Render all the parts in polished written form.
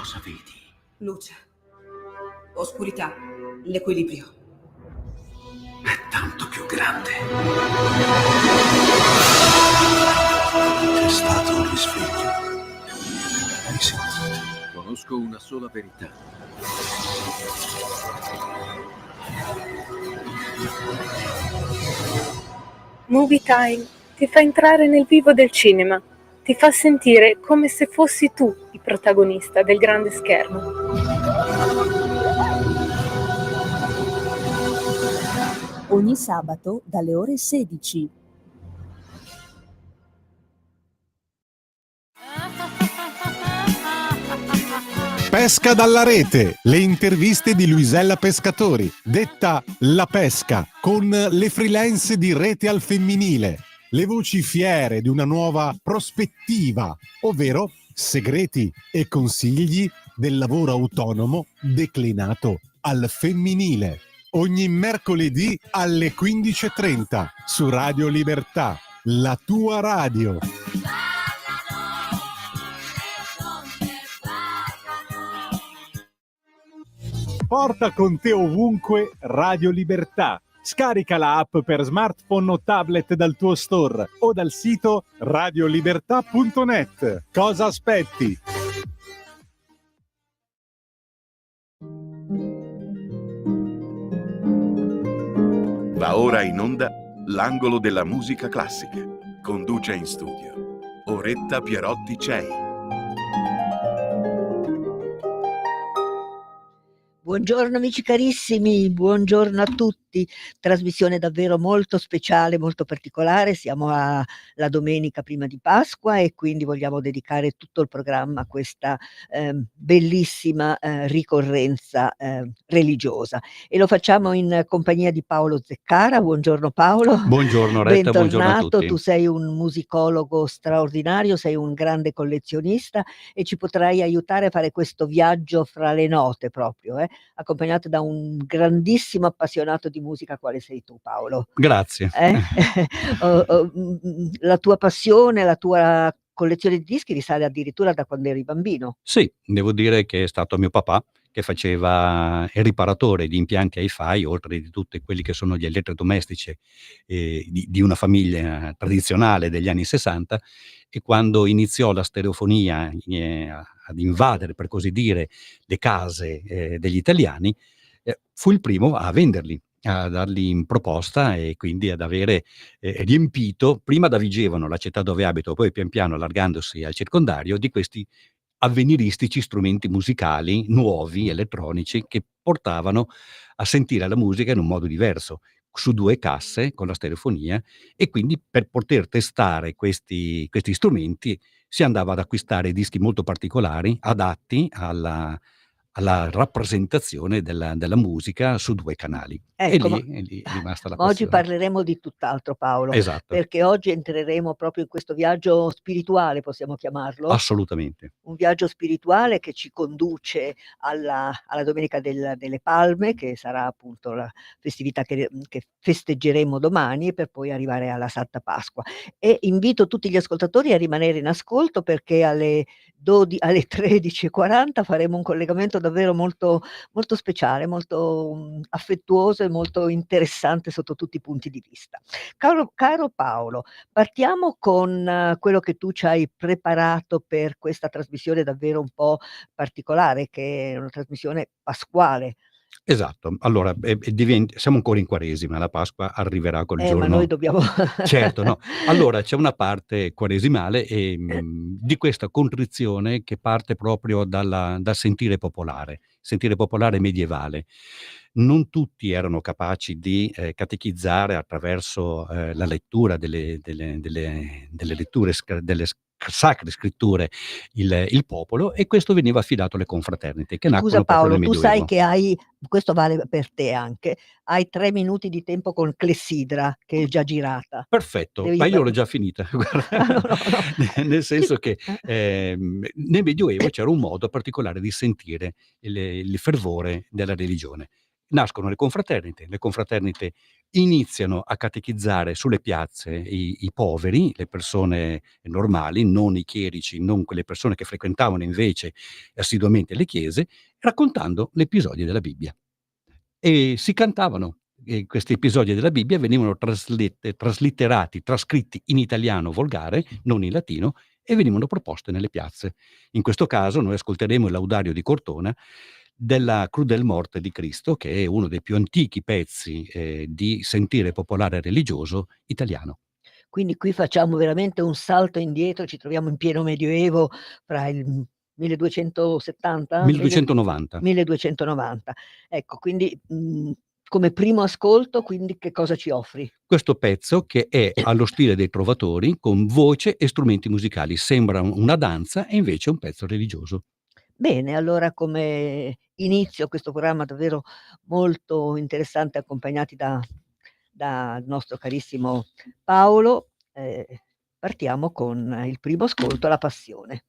cosa vedi? Luce, oscurità, l'equilibrio. È tanto più grande. C'è stato un risveglio. Hai sentito? Conosco una sola verità. Movie Time ti fa entrare nel vivo del cinema, ti fa sentire come se fossi tu il protagonista del grande schermo. Ogni sabato dalle ore 16. Pesca dalla rete, le interviste di Luisella Pescatori, detta La Pesca, con le freelance di Rete al Femminile, le voci fiere di una nuova prospettiva, ovvero segreti e consigli del lavoro autonomo declinato al femminile. Ogni mercoledì alle 15:30 su Radio Libertà, la tua radio. Porta con te ovunque Radio Libertà. Scarica la app per smartphone o tablet dal tuo store o dal sito radiolibertà.net. Cosa aspetti? Va ora in onda l'angolo della musica classica. Conduce in studio Oretta Pierotti Cei. Buongiorno amici carissimi, buongiorno a tutti. Trasmissione davvero molto speciale, molto particolare. Siamo alla domenica prima di Pasqua e quindi vogliamo dedicare tutto il programma a questa bellissima ricorrenza religiosa. E lo facciamo in compagnia di Paolo Zeccara. Buongiorno Paolo. Buongiorno Retta, buongiorno a Bentornato, tutti. tu sei un musicologo straordinario, sei un grande collezionista e ci potrai aiutare a fare questo viaggio fra le note proprio, accompagnato da un grandissimo appassionato di musica quale sei tu, Paolo. Grazie. La tua passione, la tua collezione di dischi risale addirittura da quando eri bambino. Sì, devo dire che è stato mio papà che faceva il riparatore di impianti hi-fi, oltre di tutti quelli che sono gli elettrodomestici di una famiglia tradizionale degli anni 60, e quando iniziò la stereofonia ad invadere, per così dire, le case degli italiani, fu il primo a venderli, a darli in proposta e quindi ad avere riempito, prima da Vigevano, la città dove abito, poi pian piano allargandosi al circondario, di questi avveniristici strumenti musicali nuovi, elettronici, che portavano a sentire la musica in un modo diverso, su 2 casse con la stereofonia, e quindi per poter testare questi strumenti si andava ad acquistare dischi molto particolari, adatti alla rappresentazione della musica su 2 canali. Ecco, E lì è rimasta la ma oggi passione. parleremo di tutt'altro, Paolo, Esatto, perché oggi entreremo proprio in questo viaggio spirituale, possiamo chiamarlo? assolutamente. Un viaggio spirituale che ci conduce alla Domenica delle Palme, che sarà appunto la festività che festeggeremo domani, per poi arrivare alla Santa Pasqua. E invito tutti gli ascoltatori a rimanere in ascolto, perché alle 13:40 faremo un collegamento davvero molto, molto speciale, molto affettuoso e molto interessante sotto tutti i punti di vista. Caro Paolo, partiamo con quello che tu ci hai preparato per questa trasmissione davvero un po' particolare, che è una trasmissione pasquale. Esatto. Allora, siamo ancora in Quaresima, la Pasqua arriverà col Ma noi giorno. dobbiamo Certo, no. Allora c'è una parte quaresimale di questa contrizione che parte proprio dal sentire popolare medievale. Non tutti erano capaci di catechizzare attraverso la lettura delle letture delle sacre scritture il popolo, e questo veniva affidato alle confraternite che Scusa nacquero proprio Paolo, nel tu sai Medioevo. che questo vale per te anche, hai 3 minuti di tempo con Clessidra, che è già girata. Perfetto, ma io l'ho già finita, guarda. No. Nel senso Sì. che nel Medioevo c'era un modo particolare di sentire il fervore della religione. Nascono le confraternite iniziano a catechizzare sulle piazze i poveri, le persone normali, non i chierici, non quelle persone che frequentavano invece assiduamente le chiese, raccontando l'episodio della Bibbia. E si cantavano questi episodi della Bibbia, venivano traslitterati, trascritti in italiano volgare, non in latino, e venivano proposte nelle piazze. In questo caso noi ascolteremo il Laudario di Cortona della Crudel Morte di Cristo, che è uno dei più antichi pezzi di sentire popolare religioso italiano. Quindi qui facciamo veramente un salto indietro, ci troviamo in pieno Medioevo, fra il 1270? 1290. 1290. Ecco, quindi come primo ascolto, quindi che cosa ci offri? Questo pezzo che è allo stile dei Trovatori, con voce e strumenti musicali. Sembra una danza e invece è un pezzo religioso. Bene, allora come inizio a questo programma davvero molto interessante, accompagnati dal nostro carissimo Paolo, partiamo con il primo ascolto, La Passione.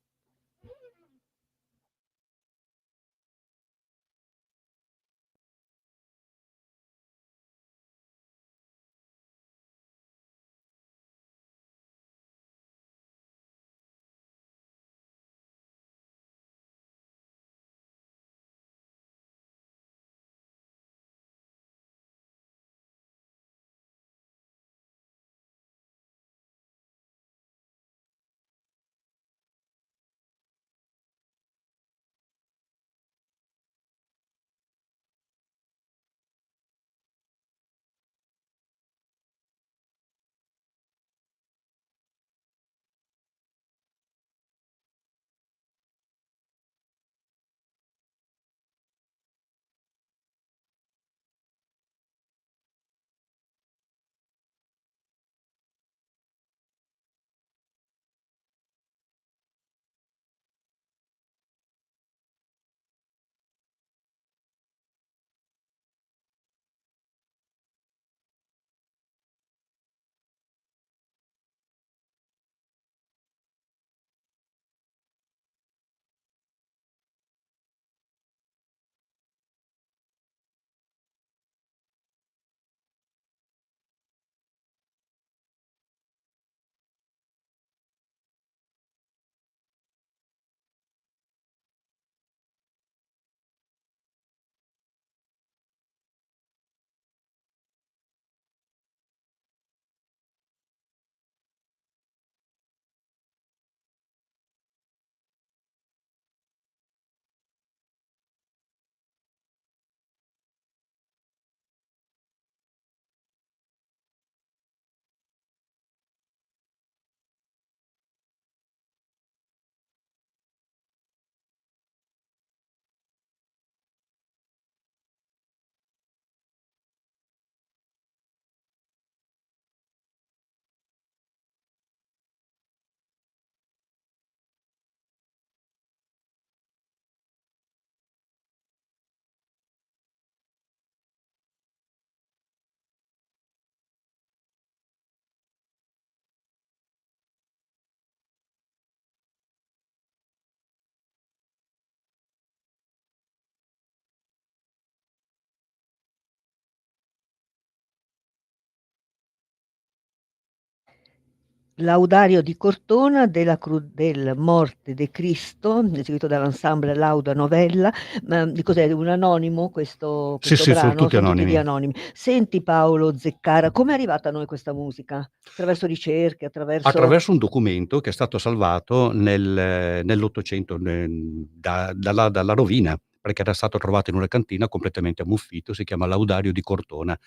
Laudario di Cortona della Crudel Morte de Cristo, eseguito dall'ensemble Lauda Novella. Ma di cos'è? Un anonimo questo Sì, sono brano? tutti Sono tutti anonimi. gli anonimi. Senti Paolo Zeccara, come è arrivata a noi questa musica? Attraverso ricerche, Attraverso un documento che è stato salvato nell'Ottocento dalla rovina, perché era stato trovato in una cantina completamente ammuffito, si chiama Laudario di Cortona.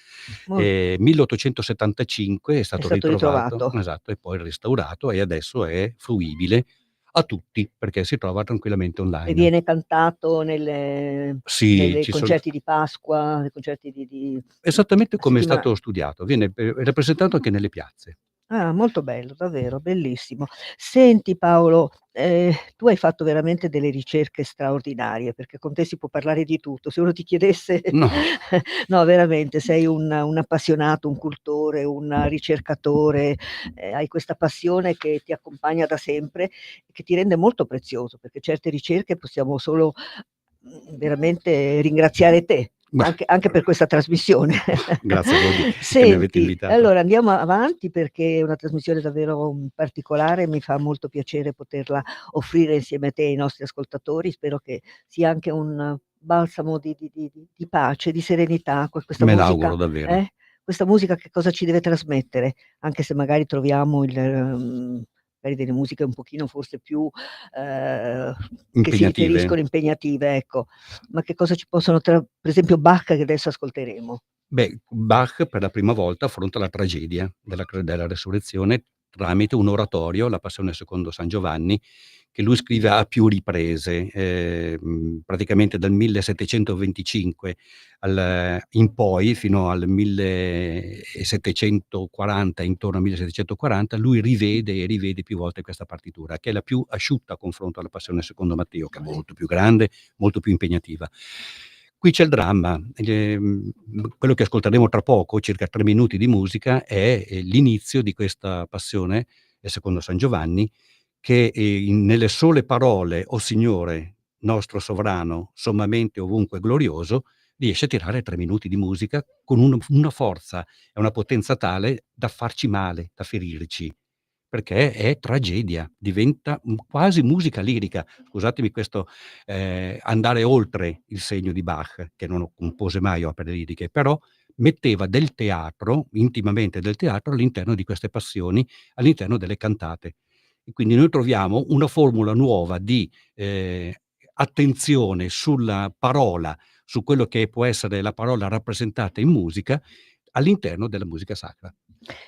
1875 è stato ritrovato, ritrovato. esatto, e poi restaurato e adesso è fruibile a tutti perché si trova tranquillamente online. E viene cantato nelle Sì, ci concerti di Pasqua, nei concerti di esattamente come è settimana. stato studiato, viene rappresentato anche nelle piazze. Ah, molto bello, davvero, bellissimo. Senti Paolo, tu hai fatto veramente delle ricerche straordinarie, perché con te si può parlare di tutto. Se uno ti chiedesse No. no, veramente, sei un appassionato, un cultore, un ricercatore, hai questa passione che ti accompagna da sempre e che ti rende molto prezioso, perché certe ricerche possiamo solo, veramente ringraziare te. Bah, anche per questa trasmissione. grazie a voi che mi avete Senti, invitato. allora andiamo avanti perché è una trasmissione davvero, particolare, mi fa molto piacere poterla offrire insieme a te e ai nostri ascoltatori. Spero che sia anche un balsamo di pace, di serenità, questa Me musica, l'auguro davvero. questa musica che cosa ci deve trasmettere? Anche se magari troviamo magari delle musiche un pochino forse più, che si Impegnative? riferiscono impegnative, ecco. Ma che cosa ci possono per esempio Bach che adesso ascolteremo. Beh, Bach per la prima volta affronta la tragedia della resurrezione tramite un oratorio, la Passione secondo San Giovanni, che lui scrive a più riprese, praticamente dal 1725 in poi, fino al 1740, intorno al 1740, lui rivede e rivede più volte questa partitura, che è la più asciutta a confronto alla Passione secondo Matteo, che è molto più grande, molto più impegnativa. Qui c'è il dramma, quello che ascolteremo tra poco, circa 3 minuti di musica, è l'inizio di questa Passione secondo San Giovanni, che, nelle sole parole: "O Signore, nostro sovrano, sommamente ovunque glorioso", riesce a tirare 3 minuti di musica con una forza e una potenza tale da farci male, da ferirci, perché è tragedia, diventa, quasi musica lirica. Scusatemi questo, andare oltre il segno di Bach, che non compose mai opere liriche, però metteva del teatro, intimamente del teatro, all'interno di queste passioni, all'interno delle cantate. E quindi noi troviamo una formula nuova di, attenzione sulla parola, su quello che può essere la parola rappresentata in musica, all'interno della musica sacra.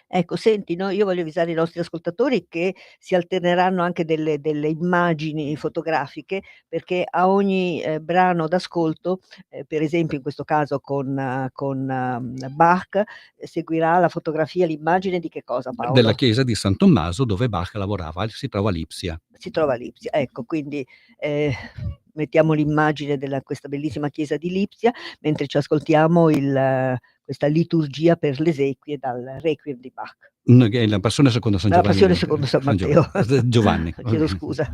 Ecco, senti, no, io voglio avvisare i nostri ascoltatori che si alterneranno anche delle immagini fotografiche, perché a ogni, brano d'ascolto, per esempio in questo caso con Bach, seguirà la fotografia, l'immagine di che cosa Della Paolo? chiesa di San Tommaso dove Bach lavorava, si trova a Lipsia. Si trova a Lipsia. Ecco, quindi, mettiamo l'immagine della questa bellissima chiesa di Lipsia, mentre ci ascoltiamo questa liturgia per le esequie dal Requiem di Bach. Che è la Passione secondo San La Giovanni, Passione secondo San San Giova Matteo. Giovanni. Chiedo scusa.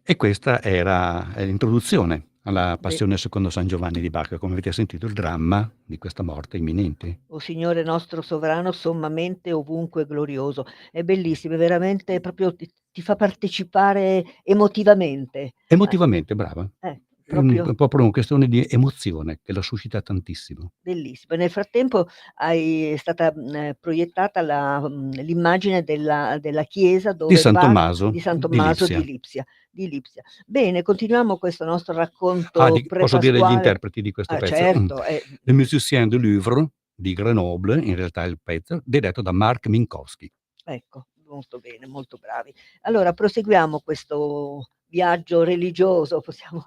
E questa era l'introduzione alla Beh, Passione secondo San Giovanni di Bacco, come avete sentito il dramma di questa morte imminente. o Signore nostro sovrano, sommamente ovunque glorioso. È bellissimo, è veramente proprio ti fa partecipare emotivamente. Emotivamente, brava. È Proprio proprio una questione di emozione che la suscita tantissimo. bellissimo. Nel frattempo è stata, proiettata l'immagine della chiesa Di dove San di Tommaso San di Tommaso Lipsia. Di Lipsia. Bene, continuiamo questo nostro Ah, racconto posso dire gli prepasquale. interpreti di questo Ah pezzo? certo, Le Musiciens du Louvre di Grenoble, in realtà è il pezzo, diretto da Marc Minkowski. ecco, molto bene, molto bravi. Allora proseguiamo questo viaggio religioso, possiamo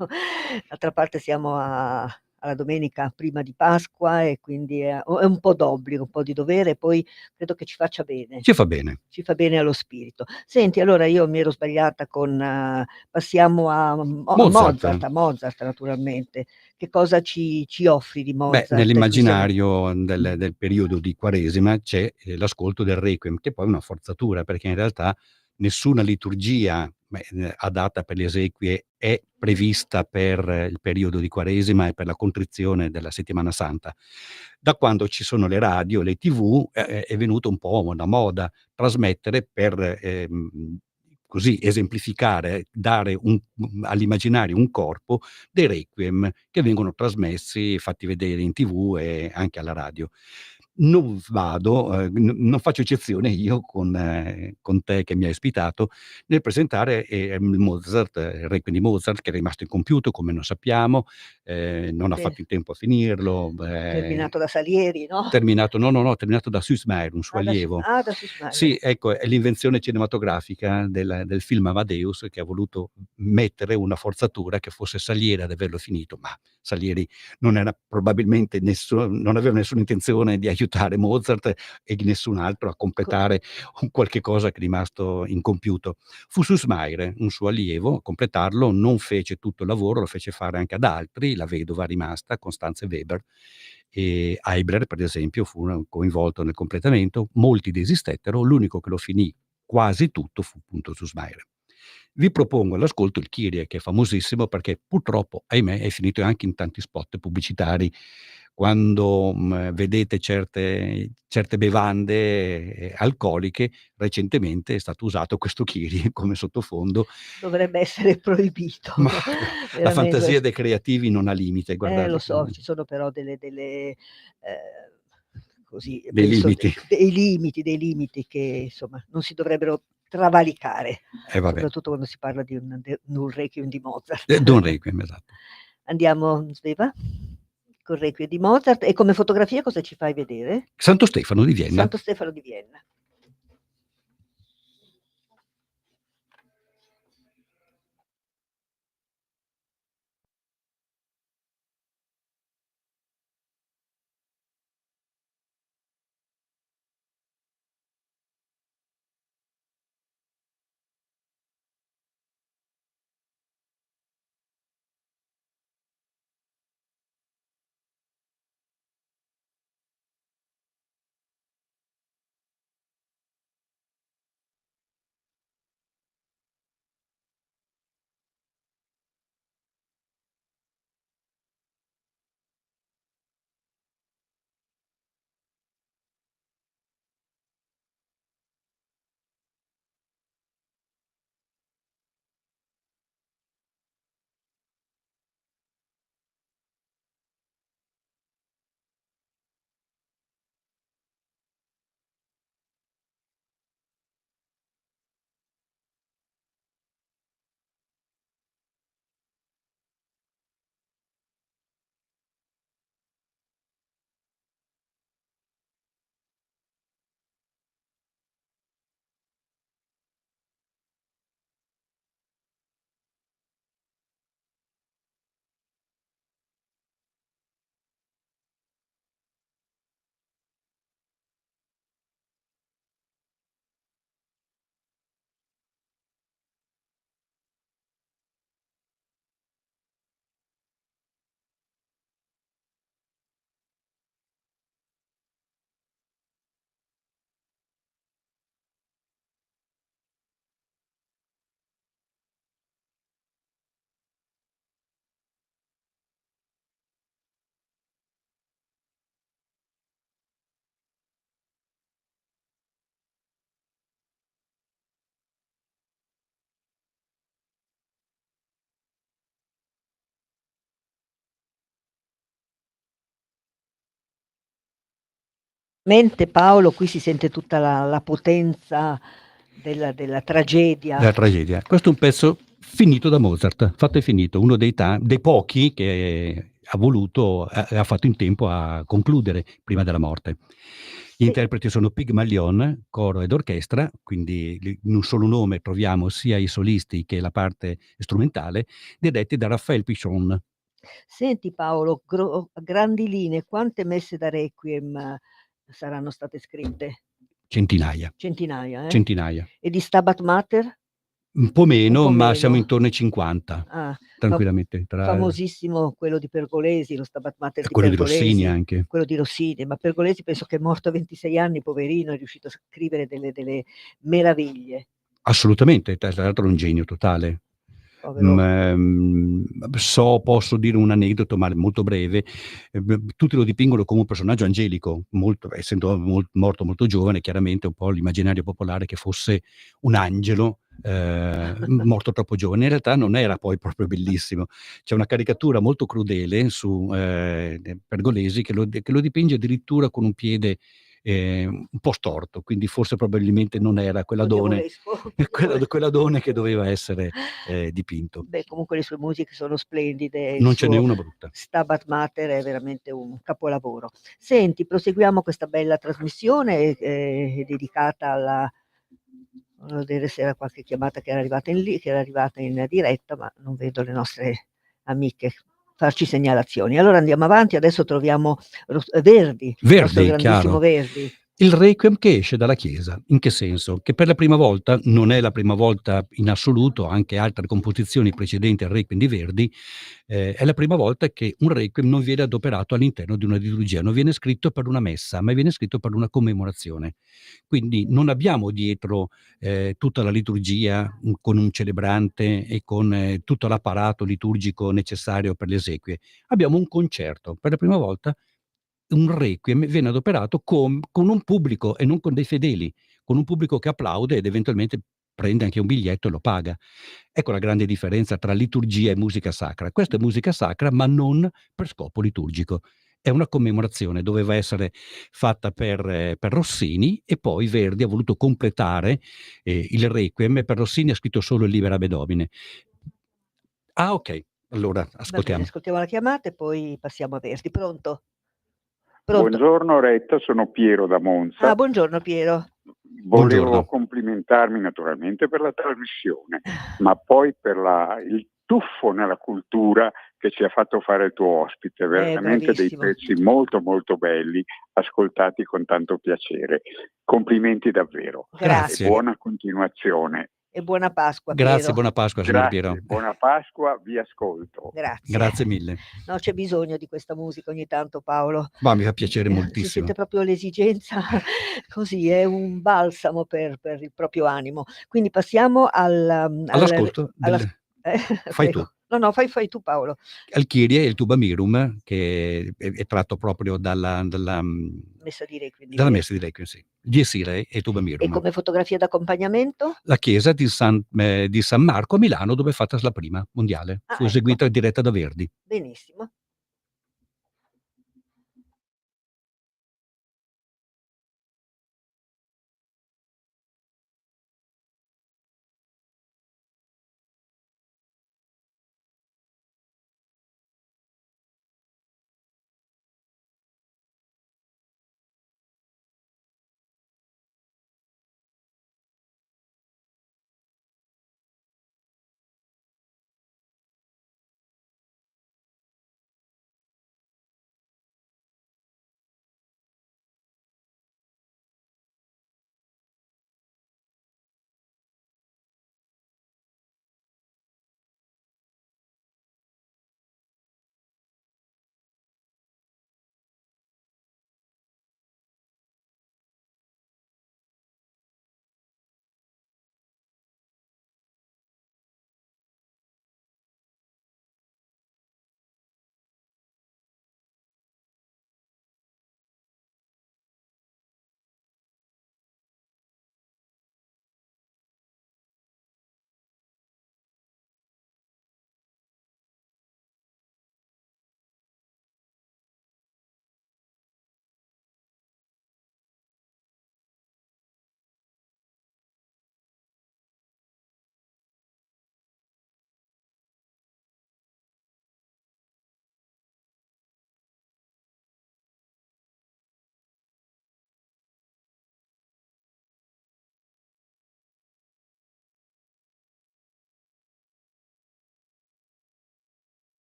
d'altra parte siamo alla domenica prima di Pasqua e quindi è un po' d'obbligo, un po' di dovere, e poi credo che Ci fa bene. ci fa bene allo spirito. Senti, allora io mi ero sbagliata con passiamo Mozart. A Mozart naturalmente. Che cosa ci offri di Beh, Mozart? Qui siamo nell'immaginario del periodo di Quaresima c'è, l'ascolto del Requiem, che poi è una forzatura, perché in realtà nessuna liturgia, adatta per le esequie è prevista per il periodo di Quaresima e per la contrizione della Settimana Santa. Da quando ci sono le radio, le TV, è venuto un po' una moda trasmettere per, così esemplificare, dare all'immaginario un corpo, dei requiem che vengono trasmessi, fatti vedere in TV e anche alla radio. Non vado, non faccio eccezione io con te che mi hai ospitato nel presentare, Mozart, il Requiem di Mozart, che è rimasto incompiuto, come non sappiamo, non ha sì, fatto in tempo a finirlo, terminato da Salieri, no? terminato no, no, no, terminato da Süssmayr, un suo allievo. Da Süssmayr. Sì, ecco, è l'invenzione cinematografica del film Amadeus, che ha voluto mettere una forzatura che fosse Salieri ad averlo finito, ma Salieri non era probabilmente non aveva nessuna intenzione di aiutare Mozart e di nessun altro a Co completare un qualche cosa che è rimasto incompiuto. Fu Süssmayr, un suo allievo, a completarlo, non fece tutto il lavoro, lo fece fare anche ad altri, la vedova rimasta, Constanze Weber, e Eibler, per esempio, fu coinvolto nel completamento, molti desistettero, l'unico che lo finì quasi tutto fu appunto Süssmayr. Vi propongo all'ascolto il Kyrie, che è famosissimo perché purtroppo, ahimè, è finito anche in tanti spot pubblicitari. Quando, vedete certe bevande, alcoliche, recentemente è stato usato questo Kyrie come sottofondo, dovrebbe essere proibito. ma la Veramente. fantasia dei creativi non ha limite, Lo guardate che so, ci sono però così dei penso limiti. dei limiti che insomma non si dovrebbero travalicare, Eh vabbè, soprattutto quando si parla di un Requiem di Mozart. Don Requiem, esatto. Andiamo Sveva? Col Requiem di Mozart e come fotografia cosa ci fai vedere? Santo Stefano di Vienna. Santo Stefano di Vienna. Mente Paolo, qui si sente tutta la potenza della tragedia. Della tragedia. Questo è un pezzo finito da Mozart, fatto e finito, uno dei pochi che ha voluto, ha fatto in tempo a concludere prima della morte. Gli Sì. interpreti sono Pygmalion, coro ed orchestra, quindi in un solo nome troviamo sia i solisti che la parte strumentale, diretti da Raphael Pichon. Senti Paolo, grandi linee, quante messe da Requiem saranno state scritte? Centinaia, Centinaia, eh? centinaia. E di Stabat Mater? Un po' meno, po' ma meno. siamo intorno ai 50, Ah, tranquillamente. famosissimo quello di Pergolesi, lo Stabat Mater di Quello di Rossini Pergolesi. anche. Quello di Rossini, ma Pergolesi penso che è morto a 26 anni, poverino, è riuscito a scrivere delle meraviglie. Assolutamente, tra l'altro è un genio totale. Povero. Posso dire un aneddoto, ma molto breve. Tutti lo dipingono come un personaggio angelico, essendo morto molto giovane, chiaramente un po' l'immaginario popolare che fosse un angelo morto troppo giovane. In realtà non era poi proprio bellissimo. C'è una caricatura molto crudele su Pergolesi che lo dipinge addirittura con un piede un po' storto, quindi forse probabilmente non era quell'Adone quell'Adone che doveva essere dipinto. Beh, comunque le sue musiche sono splendide, il Non ce n'è suo una brutta. Stabat Mater è veramente un capolavoro. Senti, proseguiamo questa bella trasmissione dedicata alla volevo vedere se era qualche chiamata che era arrivata in diretta, ma non vedo le nostre amiche farci segnalazioni. Allora andiamo avanti, adesso troviamo Verdi, il nostro Verdi, grandissimo chiaro. Verdi. Il Requiem che esce dalla Chiesa. In che senso? Che per la prima volta, non è la prima volta in assoluto, anche altre composizioni precedenti al Requiem di Verdi, è la prima volta che un Requiem non viene adoperato all'interno di una liturgia, non viene scritto per una messa, ma viene scritto per una commemorazione. Quindi non abbiamo dietro tutta la liturgia con un celebrante e con tutto l'apparato liturgico necessario per le esequie. Abbiamo un concerto. Per la prima volta un requiem viene adoperato con un pubblico e non con dei fedeli, con un pubblico che applaude ed eventualmente prende anche un biglietto e lo paga. Ecco la grande differenza tra liturgia e musica sacra. Questa è musica sacra, ma non per scopo liturgico. È una commemorazione, doveva essere fatta per Rossini e poi Verdi ha voluto completare il requiem e per Rossini ha scritto solo il Libera Domine. Ah, ok. Allora, Va bene, ascoltiamo. ascoltiamo la chiamata e poi passiamo a Verdi. Pronto? Pronto? Buongiorno Retta, sono Piero da Monza. Ah, buongiorno Piero. Volevo Buongiorno. complimentarmi naturalmente per la trasmissione, ma poi per il tuffo nella cultura che ci ha fatto fare il tuo ospite, veramente dei bravissimo. pezzi molto molto belli, ascoltati con tanto piacere. Complimenti davvero. Grazie. E buona continuazione. E buona Pasqua, Grazie, Piero. buona Pasqua, signor Grazie, Piero. buona Pasqua, vi ascolto. Grazie. Grazie mille. No, c'è bisogno di questa musica ogni tanto, Paolo. Ma mi fa piacere Si moltissimo. sente proprio l'esigenza, così, è un balsamo per il proprio animo. Quindi passiamo All'ascolto Fai prego. tu. No, fai tu Paolo. Al Kyrie e il Tuba Mirum, che è tratto proprio dalla Messa di Requiem di dalla Verdi. messa di Requiem, sì. Dies Irae e Tuba E Mirum. come fotografia d'accompagnamento? La chiesa di San Marco a Milano, dove è fatta la prima mondiale. Ah, Fu ecco. eseguita e diretta da Verdi. Benissimo.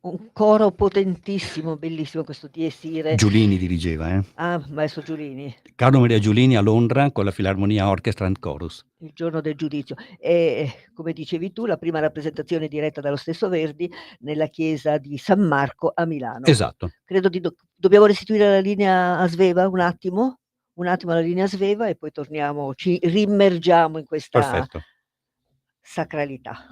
un coro potentissimo, bellissimo questo Dies Irae. Giulini dirigeva, Maestro Giulini. Carlo Maria Giulini a Londra con la Philharmonia Orchestra and Chorus. Il giorno del giudizio. E come dicevi tu, la prima rappresentazione diretta dallo stesso Verdi nella chiesa di San Marco a Milano. Esatto. Credo dobbiamo restituire la linea a Sveva un attimo la linea a Sveva e poi torniamo, ci rimmergiamo in questa Perfetto. sacralità.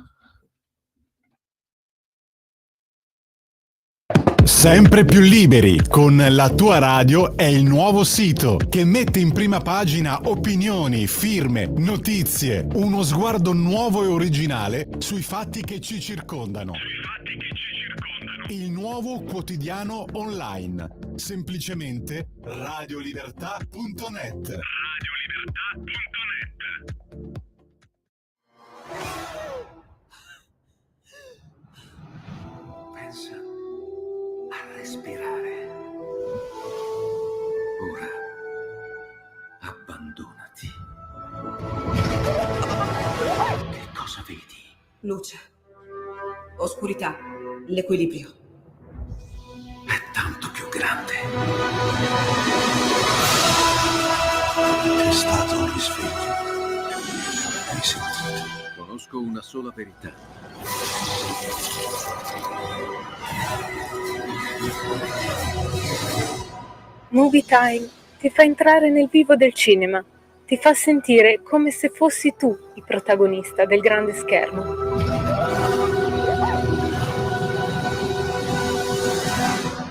Sempre più liberi con La tua radio è il nuovo sito che mette in prima pagina opinioni, firme, notizie, uno sguardo nuovo e originale sui fatti che ci circondano. Il nuovo quotidiano online, semplicemente radiolibertà.net. Pensa a respirare. Ora abbandonati. Che cosa vedi? Luce. Oscurità. L'equilibrio. È tanto più grande. È stato un risveglio. Hai sentito? Conosco una sola verità. Movie Time ti fa entrare nel vivo del cinema, ti fa sentire come se fossi tu il protagonista del grande schermo.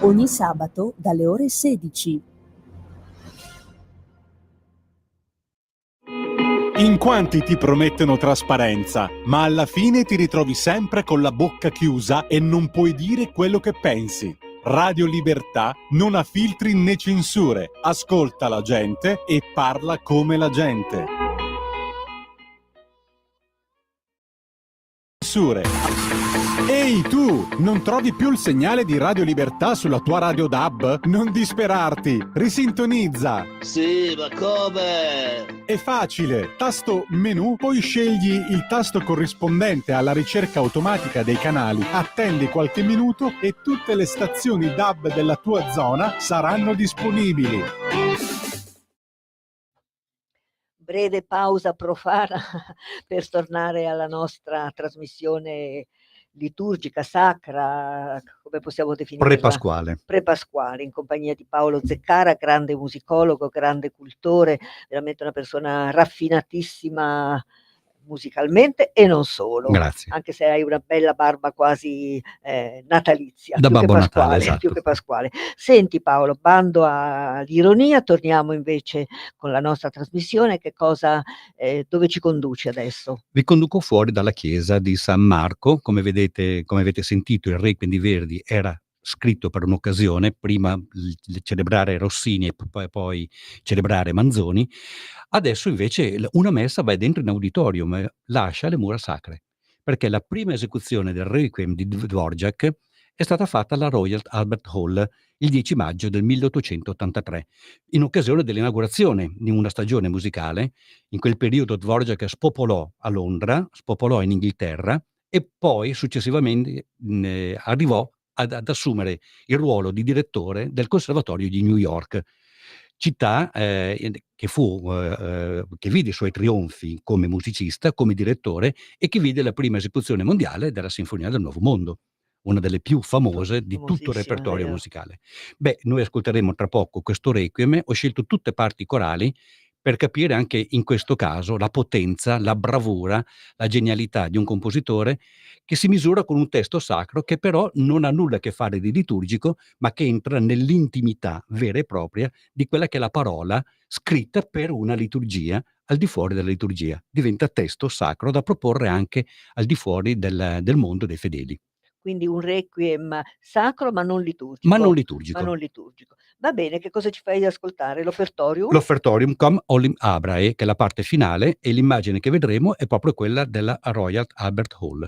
Ogni sabato dalle ore 16. In quanti ti promettono trasparenza, ma alla fine ti ritrovi sempre con la bocca chiusa e non puoi dire quello che pensi. Radio Libertà non ha filtri né censure, ascolta la gente e parla come la gente. Censure. Ehi tu, non trovi più il segnale di Radio Libertà sulla tua radio DAB? Non disperarti, risintonizza. Sì, ma come? È facile, tasto menu, poi scegli il tasto corrispondente alla ricerca automatica dei canali, attendi qualche minuto e tutte le stazioni DAB della tua zona saranno disponibili. Breve pausa profana per tornare alla nostra trasmissione liturgica, sacra, come possiamo definirla? Prepasquale, in compagnia di Paolo Zeccara, grande musicologo, grande cultore, veramente una persona raffinatissima musicalmente e non solo. Grazie. Anche se hai una bella barba quasi natalizia, Da più che Babbo pasquale, Natale, esatto. più che pasquale. Senti Paolo, bando all'ironia, torniamo invece con la nostra trasmissione. Che cosa, dove ci conduci adesso? Vi conduco fuori dalla chiesa di San Marco. Come avete sentito, il Requiem di Verdi era scritto per un'occasione, prima celebrare Rossini e poi celebrare Manzoni. Adesso invece una messa va dentro in auditorium, lascia le mura sacre, perché la prima esecuzione del Requiem di Dvorak è stata fatta alla Royal Albert Hall il 10 maggio del 1883, in occasione dell'inaugurazione di una stagione musicale. In quel periodo Dvorak spopolò a Londra, spopolò in Inghilterra e poi successivamente arrivò ad assumere il ruolo di direttore del Conservatorio di New York, città che vide i suoi trionfi come musicista, come direttore e che vide la prima esecuzione mondiale della Sinfonia del Nuovo Mondo, una delle più famose di tutto il repertorio musicale. Beh, noi ascolteremo tra poco questo Requiem. Ho scelto tutte parti corali per capire anche in questo caso la potenza, la bravura, la genialità di un compositore che si misura con un testo sacro che però non ha nulla a che fare di liturgico, ma che entra nell'intimità vera e propria di quella che è la parola scritta per una liturgia. Al di fuori della liturgia diventa testo sacro da proporre anche al di fuori del mondo dei fedeli. Quindi un requiem sacro ma non liturgico. Ma non liturgico. Va bene, che cosa ci fai ascoltare? L'offertorium? L'offertorium Cum Olim Abrae, che è la parte finale, e l'immagine che vedremo è proprio quella della Royal Albert Hall.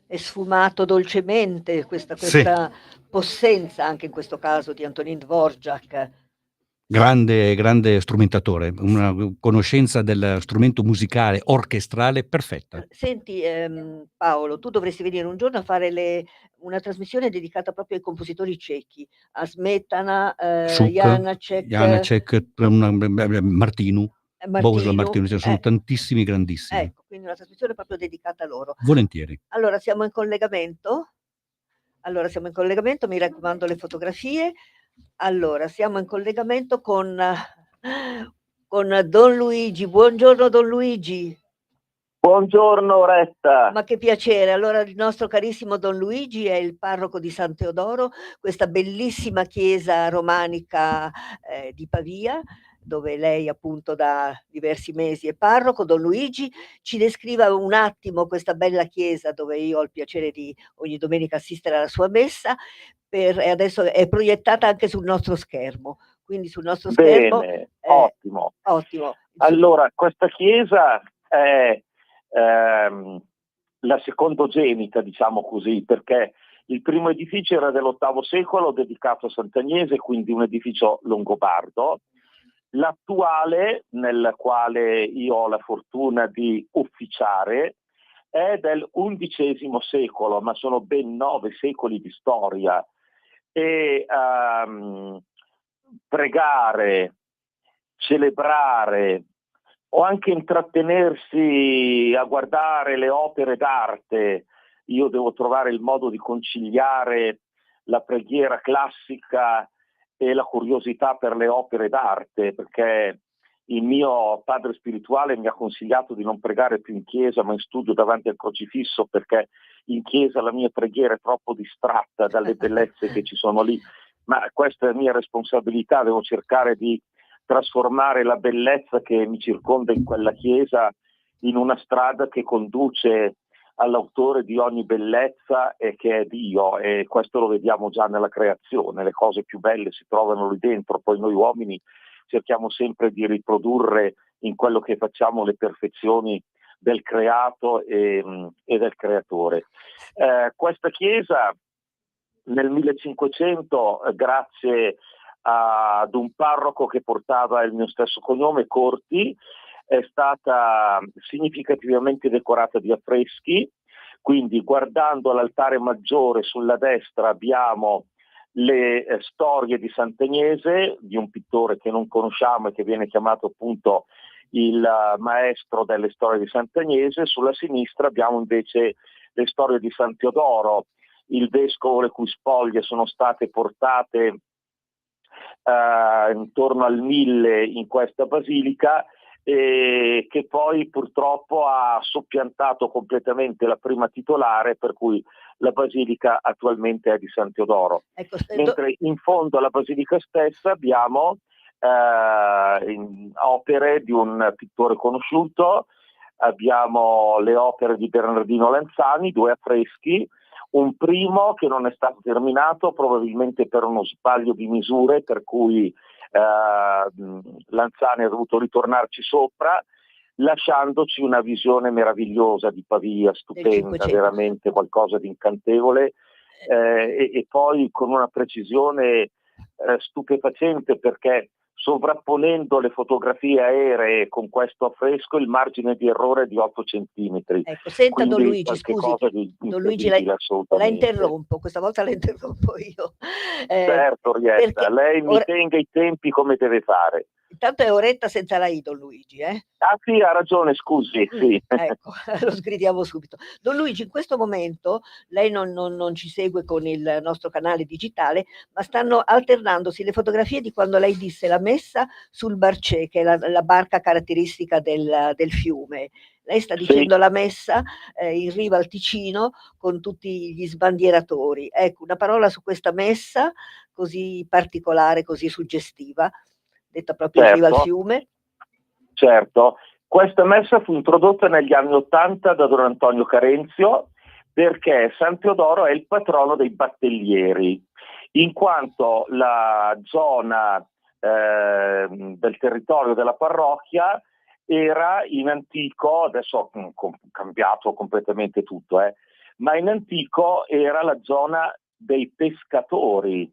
è sfumato dolcemente Sì. questa possenza, anche in questo caso, di Antonin Dvorak. Grande strumentatore, una conoscenza del strumento musicale orchestrale perfetta. Senti, Paolo, tu dovresti venire un giorno a fare una trasmissione dedicata proprio ai compositori cechi, a Smetana, Suk, Janacek, Janacek, Martinu, Bohuslav Martinu. Martinu, ce ne sono tantissimi grandissimi. Ecco, quindi una trasmissione proprio dedicata a loro. Volentieri. Allora, siamo in collegamento? Mi raccomando le fotografie. Allora, siamo in collegamento con Don Luigi. Buongiorno Don Luigi. Buongiorno Oretta. Ma che piacere. Allora, il nostro carissimo Don Luigi è il parroco di San Teodoro, questa bellissima chiesa romanica di Pavia, dove lei appunto da diversi mesi è parroco. Don Luigi ci descriva un attimo questa bella chiesa dove io ho il piacere di ogni domenica assistere alla sua messa, e adesso è proiettata anche sul nostro schermo. Quindi sul nostro schermo. Bene, ottimo. Ottimo. Allora, questa chiesa è la secondogenita, diciamo così, perché il primo edificio era dell'VIII secolo dedicato a Sant'Agnese, quindi un edificio longobardo. L'attuale, nel quale io ho la fortuna di ufficiare, è del XI secolo, ma sono ben 9 secoli di storia. E pregare, celebrare o anche intrattenersi a guardare le opere d'arte, io devo trovare il modo di conciliare la preghiera classica e la curiosità per le opere d'arte, perché il mio padre spirituale mi ha consigliato di non pregare più in chiesa ma in studio davanti al crocifisso, perché in chiesa la mia preghiera è troppo distratta dalle bellezze che ci sono lì, ma questa è mia responsabilità, devo cercare di trasformare la bellezza che mi circonda in quella chiesa in una strada che conduce all'autore di ogni bellezza e che è Dio, e questo lo vediamo già nella creazione, le cose più belle si trovano lì dentro, poi noi uomini cerchiamo sempre di riprodurre in quello che facciamo le perfezioni del creato e del creatore. Questa chiesa nel 1500, grazie ad un parroco che portava il mio stesso cognome, Corti, è stata significativamente decorata di affreschi, quindi guardando l'altare maggiore sulla destra abbiamo le storie di Sant'Agnese, di un pittore che non conosciamo e che viene chiamato appunto il maestro delle storie di Sant'Agnese. Sulla sinistra abbiamo invece le storie di San Teodoro, il vescovo le cui spoglie sono state portate intorno al 1000 in questa basilica, e che poi purtroppo ha soppiantato completamente la prima titolare, per cui la basilica attualmente è di San Teodoro. Ecco, mentre in fondo alla basilica stessa abbiamo opere di un pittore conosciuto, abbiamo le opere di Bernardino Lanzani, 2 affreschi, un primo che non è stato terminato probabilmente per uno sbaglio di misure, per cui Lanzani ha dovuto ritornarci sopra, lasciandoci una visione meravigliosa di Pavia, stupenda, veramente qualcosa di incantevole, e poi con una precisione stupefacente, perché sovrapponendo le fotografie aeree con questo affresco il margine di errore è di 8 centimetri. Ecco, senta quindi Don Luigi, scusi, Don Luigi la interrompo, questa volta la interrompo io. Certo, Rietta, lei mi tenga i tempi come deve fare. Intanto è oretta senza la I, Don Luigi, eh? Ah sì, ha ragione, scusi. Sì. Ecco, lo sgridiamo subito. Don Luigi, in questo momento lei non ci segue con il nostro canale digitale, ma stanno alternandosi le fotografie di quando lei disse la messa sul Barcè, che è la barca caratteristica del fiume. Lei sta dicendo la messa in riva al Ticino con tutti gli sbandieratori. Ecco, una parola su questa messa così particolare, così suggestiva, detta proprio in riva al fiume. Certo, questa messa fu introdotta negli anni '80 da Don Antonio Carenzio, perché San Teodoro è il patrono dei battellieri, in quanto la zona del territorio della parrocchia era in antico, adesso ha cambiato completamente tutto, ma in antico era la zona dei pescatori,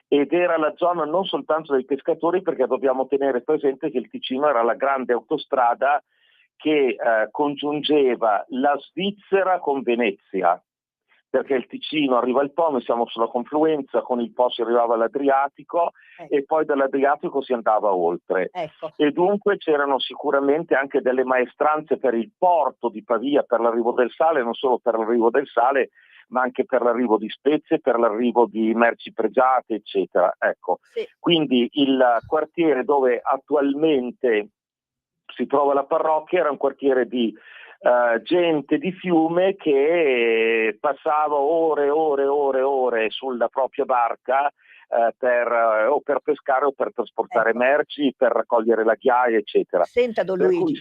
ed era la zona non soltanto dei pescatori, perché dobbiamo tenere presente che il Ticino era la grande autostrada che congiungeva la Svizzera con Venezia, perché il Ticino arriva al Po, noi siamo sulla confluenza, con il Po si arrivava all'Adriatico e poi dall'Adriatico si andava oltre. Ecco. E dunque c'erano sicuramente anche delle maestranze per il porto di Pavia, per l'arrivo del sale, non solo per l'arrivo del sale, ma anche per l'arrivo di spezie, per l'arrivo di merci pregiate, eccetera. Ecco. Sì. Quindi il quartiere dove attualmente si trova la parrocchia era un quartiere di gente di fiume che passava ore e ore e ore e ore sulla propria barca o per pescare o per trasportare merci, per raccogliere la ghiaia, eccetera. Senta, Don Per Luigi. cui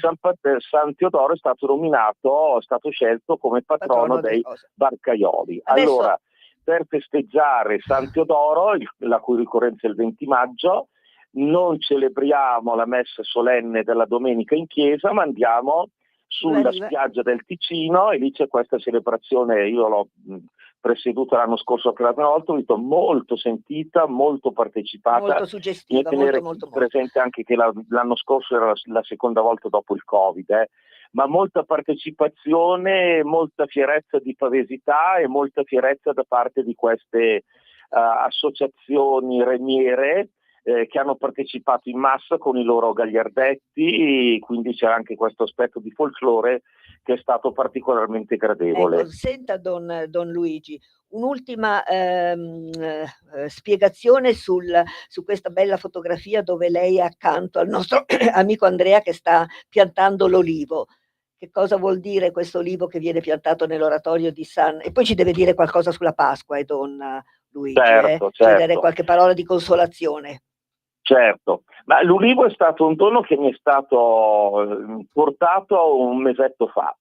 San Teodoro è stato scelto come patrono dei barcaioli. Adesso... Allora, per festeggiare San Teodoro, la cui ricorrenza è il 20 maggio, non celebriamo la messa solenne della domenica in chiesa, ma andiamo sulla spiaggia del Ticino e lì c'è questa celebrazione. Io l'ho presieduta l'anno scorso per la prima volta, ho visto molto sentita, molto partecipata, molto suggestiva, e tenere molto. presente anche che l'anno scorso era la seconda volta dopo il Covid, ma molta partecipazione, molta fierezza di pavesità e molta fierezza da parte di queste associazioni remiere che hanno partecipato in massa con i loro gagliardetti, quindi c'era anche questo aspetto di folklore che è stato particolarmente gradevole. Ecco, senta Don Luigi, un'ultima spiegazione su questa bella fotografia dove lei è accanto al nostro amico Andrea che sta piantando l'olivo. Che cosa vuol dire questo olivo che viene piantato nell'oratorio di San... E poi ci deve dire qualcosa sulla Pasqua, Don Luigi, certo. Ci deve dare qualche parola di consolazione. Certo, ma l'ulivo è stato un dono che mi è stato portato un mesetto fa.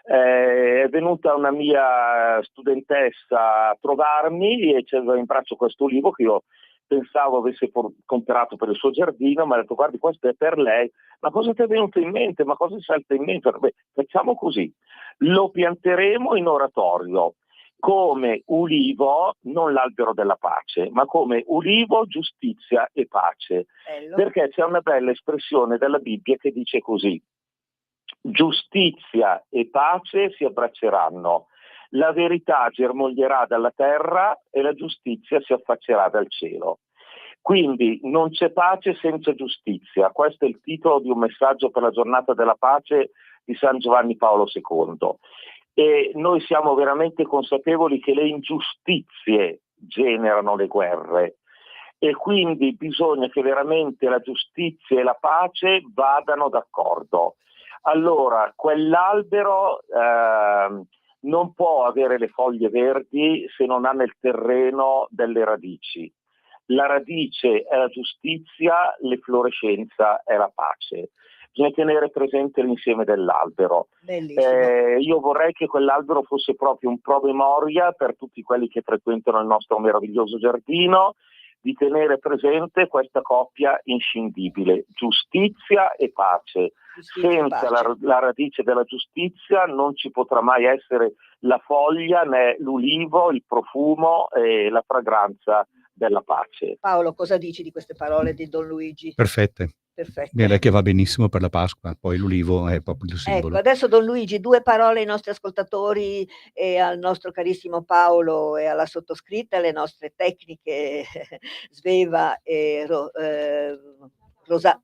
È venuta una mia studentessa a trovarmi e c'era in braccio questo ulivo che io pensavo avesse comprato per il suo giardino, ma ha detto: guardi, questo è per lei. Ma cosa ti è venuto in mente? Ma cosa ti salta in mente? Beh, facciamo così, lo pianteremo in oratorio come ulivo, non l'albero della pace, ma come ulivo, giustizia e pace. Bello. Perché c'è una bella espressione della Bibbia che dice così: giustizia e pace si abbracceranno, la verità germoglierà dalla terra e la giustizia si affaccerà dal cielo. Quindi non c'è pace senza giustizia. Questo è il titolo di un messaggio per la giornata della pace di San Giovanni Paolo II. E noi siamo veramente consapevoli che le ingiustizie generano le guerre e quindi bisogna che veramente la giustizia e la pace vadano d'accordo. Allora, quell'albero non può avere le foglie verdi se non ha nel terreno delle radici. La radice è la giustizia, l'efflorescenza è la pace. Bisogna tenere presente l'insieme dell'albero. Io vorrei che quell'albero fosse proprio un promemoria per tutti quelli che frequentano il nostro meraviglioso giardino, di tenere presente questa coppia inscindibile, giustizia e pace. Senza la radice della giustizia non ci potrà mai essere la foglia, né l'ulivo, il profumo e la fragranza della pace. Paolo, cosa dici di queste parole di Don Luigi? Perfette. Direi che va benissimo per la Pasqua, poi l'ulivo è proprio il simbolo. Ecco, adesso Don Luigi, 2 parole ai nostri ascoltatori e al nostro carissimo Paolo e alla sottoscritta, alle nostre tecniche Sveva e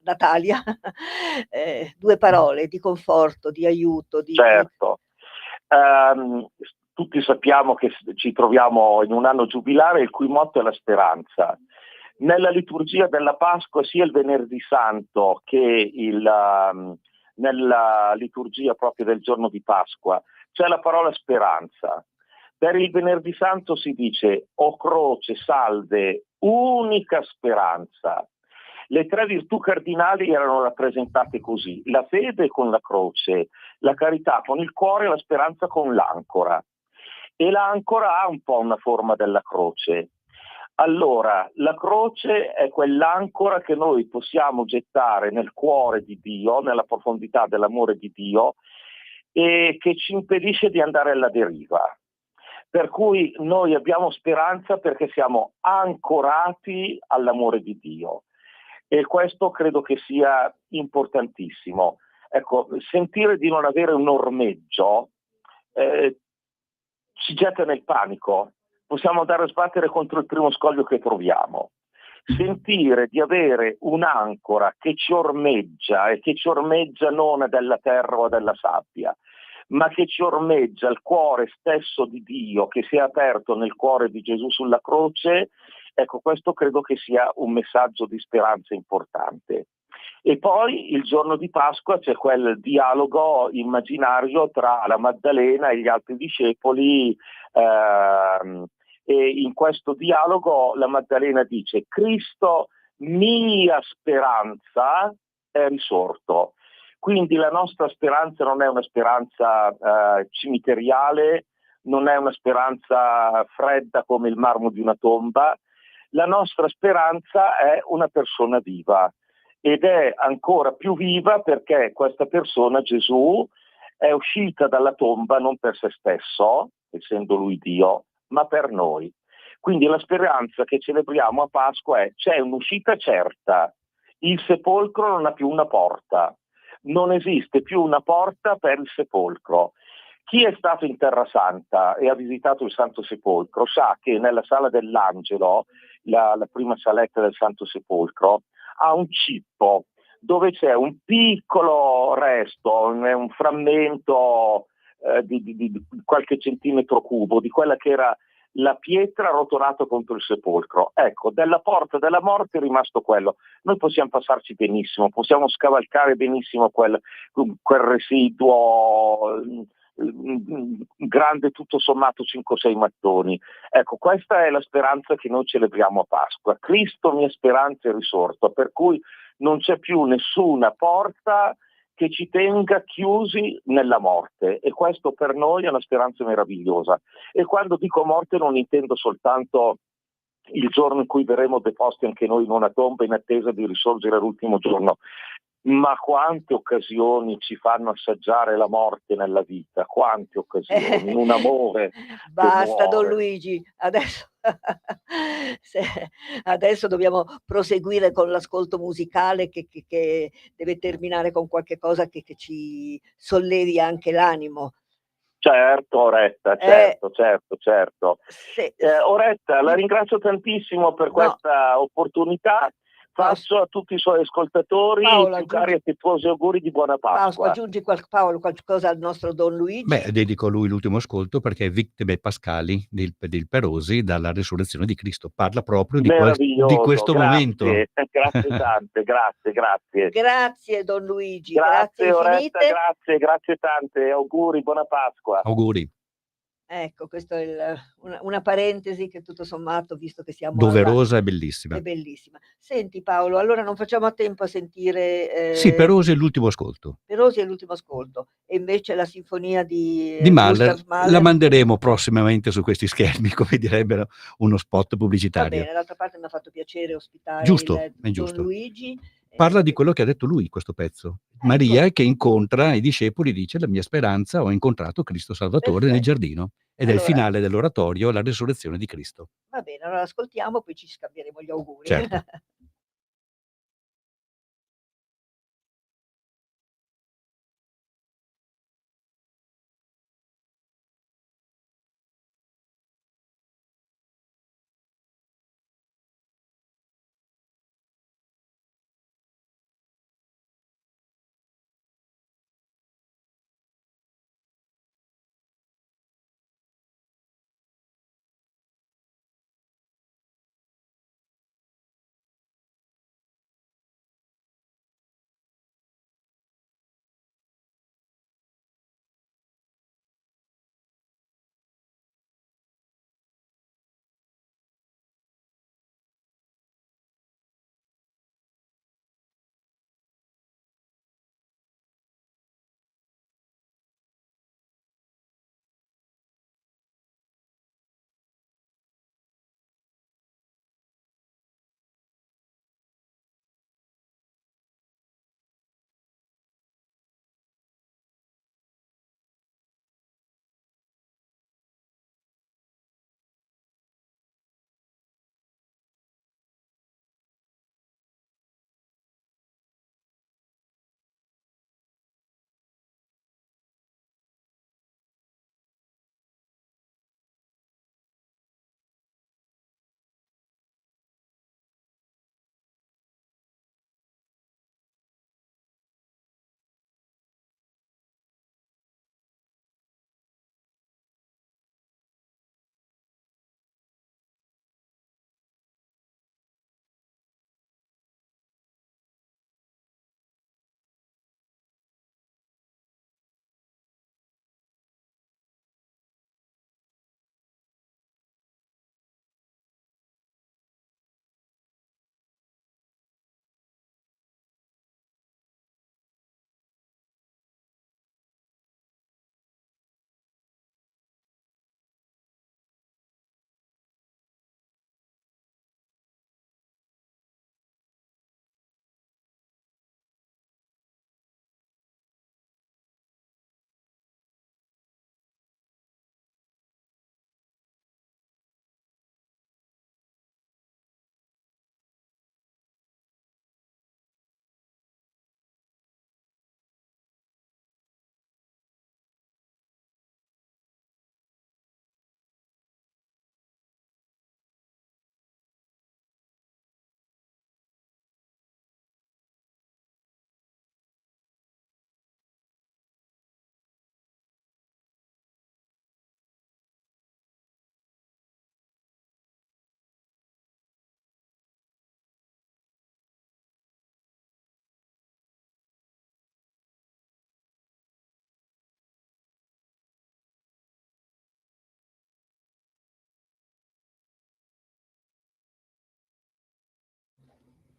Natalia, 2 parole di conforto, di aiuto. Certo. Tutti sappiamo che ci troviamo in un anno giubilare il cui motto è la speranza. Nella liturgia della Pasqua, sia il Venerdì Santo che nella liturgia proprio del giorno di Pasqua, c'è la parola speranza. Per il Venerdì Santo si dice: o croce, salve, unica speranza. Le 3 virtù cardinali erano rappresentate così: la fede con la croce, la carità con il cuore e la speranza con l'ancora. E l'ancora ha un po' una forma della croce. Allora, la croce è quell'ancora che noi possiamo gettare nel cuore di Dio, nella profondità dell'amore di Dio, e che ci impedisce di andare alla deriva. Per cui noi abbiamo speranza perché siamo ancorati all'amore di Dio e questo credo che sia importantissimo. Ecco, sentire di non avere un ormeggio ci getta nel panico, possiamo andare a sbattere contro il primo scoglio che troviamo. Sentire di avere un'ancora che ci ormeggia e che ci ormeggia non della terra o della sabbia, ma che ci ormeggia il cuore stesso di Dio che si è aperto nel cuore di Gesù sulla croce, ecco, questo credo che sia un messaggio di speranza importante. E poi il giorno di Pasqua c'è quel dialogo immaginario tra la Maddalena e gli altri discepoli, e in questo dialogo la Maddalena dice: Cristo, mia speranza, è risorto. Quindi la nostra speranza non è una speranza cimiteriale, non è una speranza fredda come il marmo di una tomba, la nostra speranza è una persona viva ed è ancora più viva perché questa persona, Gesù, è uscita dalla tomba non per se stesso, essendo lui Dio, ma per noi. Quindi la speranza che celebriamo a Pasqua è: c'è un'uscita certa, il sepolcro non ha più una porta, non esiste più una porta per il sepolcro. Chi è stato in Terra Santa e ha visitato il Santo Sepolcro sa che nella sala dell'Angelo, la prima saletta del Santo Sepolcro, ha un cippo dove c'è un piccolo resto, un frammento di qualche centimetro cubo di quella che era la pietra rotolata contro il sepolcro. Ecco, della porta della morte è rimasto quello. Noi possiamo passarci benissimo, possiamo scavalcare benissimo quel residuo grande, tutto sommato 5-6 mattoni. Ecco, questa è la speranza che noi celebriamo a Pasqua. Cristo, mia speranza, è risorto, per cui non c'è più nessuna porta che ci tenga chiusi nella morte, e questo per noi è una speranza meravigliosa. E quando dico morte non intendo soltanto il giorno in cui verremo deposti anche noi in una tomba in attesa di risorgere l'ultimo giorno, ma quante occasioni ci fanno assaggiare la morte nella vita, quante occasioni, un amore Basta, che Don muore. Luigi, adesso adesso dobbiamo proseguire con l'ascolto musicale che deve terminare con qualche cosa che ci sollevi anche l'animo. Certo, Oretta, Eh, certo. se Oretta, la sì, ringrazio tantissimo per no, questa opportunità. no, ass Faccio a tutti i suoi ascoltatori i Paolo più cari aggiungi e affettuosi auguri di buona Pasqua. Paolo qualcosa al nostro Don Luigi? Beh, dedico a lui l'ultimo ascolto perché è Victime Pascali del Perosi dalla Resurrezione di Cristo. Parla proprio di Meraviglioso, questo momento. grazie, grazie tante, grazie. Grazie Don Luigi, grazie Grazie Oretta, infinite. grazie tante, auguri, buona Pasqua. Auguri. Ecco, questo è una parentesi che tutto sommato, visto che siamo alla Doverosa e bellissima. è bellissima. Senti Paolo, allora non facciamo a tempo a sentire, Sì, Perosi è l'ultimo ascolto. Perosi è l'ultimo ascolto, e invece la sinfonia di Di Mahler Gustav la Mahler. manderemo prossimamente su questi schermi, come direbbero uno spot Va pubblicitario. bene, d'altra parte m'ha fatto piacere ospitare Giusto, il è Don giusto. Luigi, Parla di quello che ha detto lui, questo pezzo. ecco, Maria che incontra i discepoli, dice: la mia speranza, ho incontrato Cristo Salvatore nel perfetto. giardino. Ed è il Allora, finale dell'oratorio, la resurrezione di Cristo. va bene, allora ascoltiamo, poi ci scambieremo gli auguri. Certo.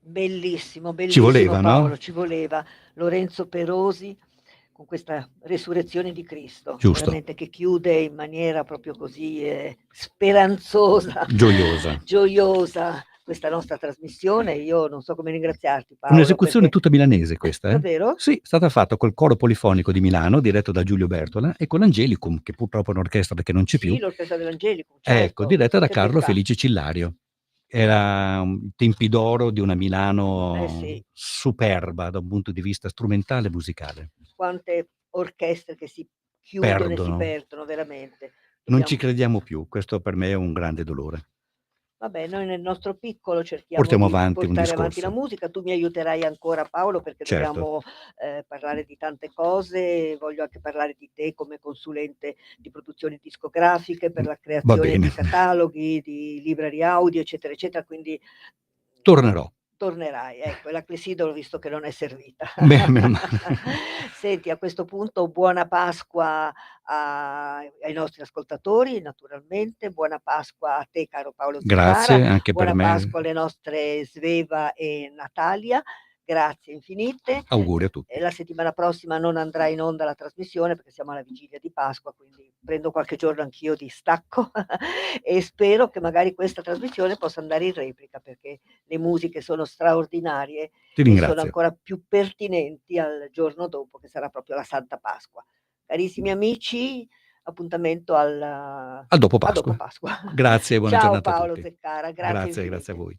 Bellissimo, Ci voleva, bellissimo Paolo, no? ci voleva. Lorenzo Perosi con questa Resurrezione di Cristo, Giusto. veramente che chiude in maniera proprio così speranzosa, Gioiosa. gioiosa questa nostra trasmissione. Io non so come ringraziarti, Paolo, Un'esecuzione perché tutta milanese questa, eh? davvero? Sì, è stata fatta col Coro Polifonico di Milano, diretto da Giulio Bertola, e con l'Angelicum, che purtroppo è un'orchestra che non c'è più, Sì, l'orchestra dell'Angelicum, ecco, certo, diretta da che Carlo beltà. Felice Cillario. Era tempi d'oro di una Eh Milano sì, superba da un punto di vista strumentale e musicale. quante orchestre che si chiudono e si Perdono. perdono veramente. Non ci Dobbiamo crediamo più, questo per me è un grande dolore. Vabbè, noi nel nostro piccolo cerchiamo Portiamo di avanti un portare avanti la discorso. musica. Tu mi aiuterai ancora, Paolo, perché Certo. dobbiamo parlare di tante cose. Voglio anche parlare di te come consulente di produzioni discografiche per la Va creazione bene. di cataloghi, di librerie audio, eccetera, eccetera. Quindi Tornerò. tornerai, ecco, e la clessidra ho visto che non è servita. Beh, meno male. Senti, a questo punto buona Pasqua ai nostri ascoltatori, naturalmente, buona Pasqua a te, caro Paolo Grazie Zeccara, anche per buona me. Pasqua alle nostre Sveva e Natalia, grazie infinite. Auguri a tutti. E la settimana prossima non andrà in onda la trasmissione perché siamo alla vigilia di Pasqua, quindi prendo qualche giorno anch'io di stacco e spero che magari questa trasmissione possa andare in replica perché le musiche sono straordinarie Ti e sono ringrazio. ancora più pertinenti al giorno dopo, che sarà proprio la Santa Pasqua. Carissimi amici, appuntamento Al dopo a dopo Pasqua. Pasqua. Grazie e buona Ciao giornata a Paolo tutti. Zeccara, grazie Grazie a infinite. voi.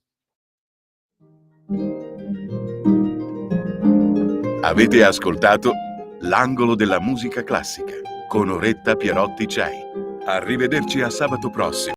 Avete ascoltato L'angolo della musica classica con Oretta Pierotti Cei. Arrivederci a sabato prossimo.